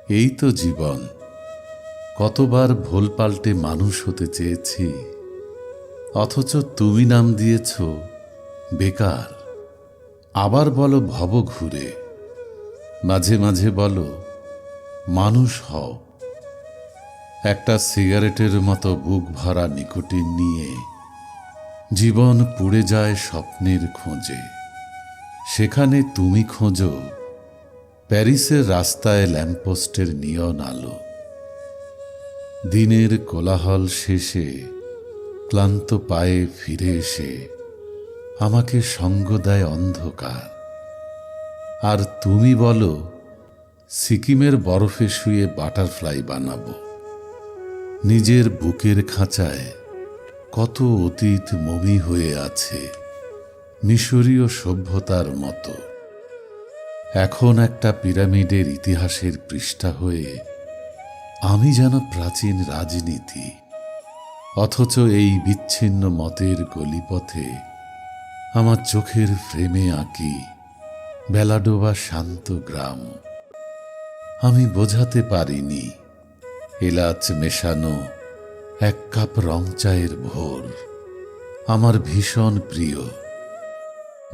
এই তো জীবন। কতবার ভুল পাল্টে মানুষ হতে চেয়েছি, অথচ তুমি নাম দিয়েছ বেকার। আবার বলো ভব ঘুরে, মাঝে মাঝে বলো মানুষ হও। একটা সিগারেটের মতো বুক ভরা নিকোটিন নিয়ে জীবন পুড়ে যায় স্বপ্নের খোঁজে। সেখানে তুমি খোঁজো প্যারিসের রাস্তায় ল্যাম্পপোস্টের নিয়ন আলো। দিনের কোলাহল শেষে ক্লান্ত পায়ে ফিরে এসে আমাকে সঙ্গ দেয় অন্ধকার। আর তুমি বলো সিকিমের বরফে শুয়ে বাটারফ্লাই বানাবো। নিজের বুকের খাঁচায় কত অতীত মমি হয়ে আছে, মিশরীয় সভ্যতার মতো। এখন একটা পিরামিডের ইতিহাসের পৃষ্ঠা হয়ে আমি যেন প্রাচীন রাজনীতি, অথচ এই বিচ্ছিন্ন মতের গলিপথে আমার চোখের ফ্রেমে আঁকি বেলাডোবা শান্ত গ্রাম। আমি বোঝাতে পারিনি এলাচ মেশানো এক কাপ রং চায়ের ভোর আমার ভীষণ প্রিয়।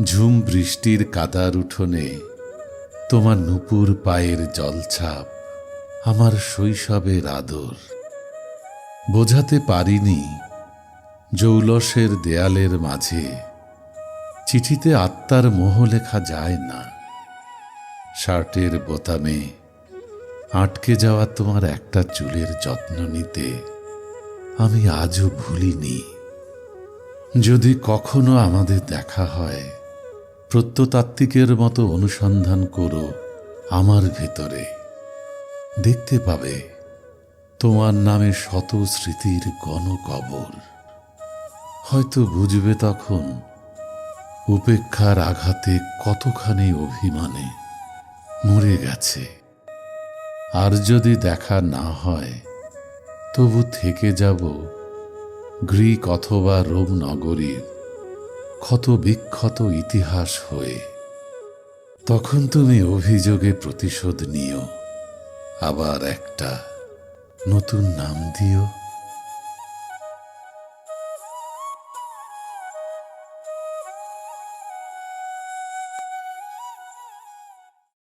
ঝুম বৃষ্টির কাদার উঠোনে তোমার নুপুর পায়ের জলছাপ আমার শৈশবের আদর। বোঝাতে পারিনি জৌলসের দেয়ালের মাঝে চিঠিতে আত্মার মোহ লেখা যায় না। শার্টের বোতামে আটকে যাওয়া তোমার একটা চুলের যত্ন নিতে আমি আজও ভুলিনি। যদি কখনো আমাদের দেখা হয়, প্রত্নতাত্ত্বিকের মতো অনুসন্ধান করো আমার ভেতরে। দেখতে পাবে তোমার নামে শত স্মৃতির গণকবর। হয়তো বুঝবে তখন উপেক্ষার আঘাতে কতখানি অভিমানে মরে গেছে। আর যদি দেখা না হয়, তবু থেকে যাব গ্রিক অথবা রোম নগরীর ক্ষত বিক্ষত ইতিহাস হয়ে। তখন তুমি অভিযোগে প্রতিশোধ নিও, আবার একটা নতুন নাম দিও।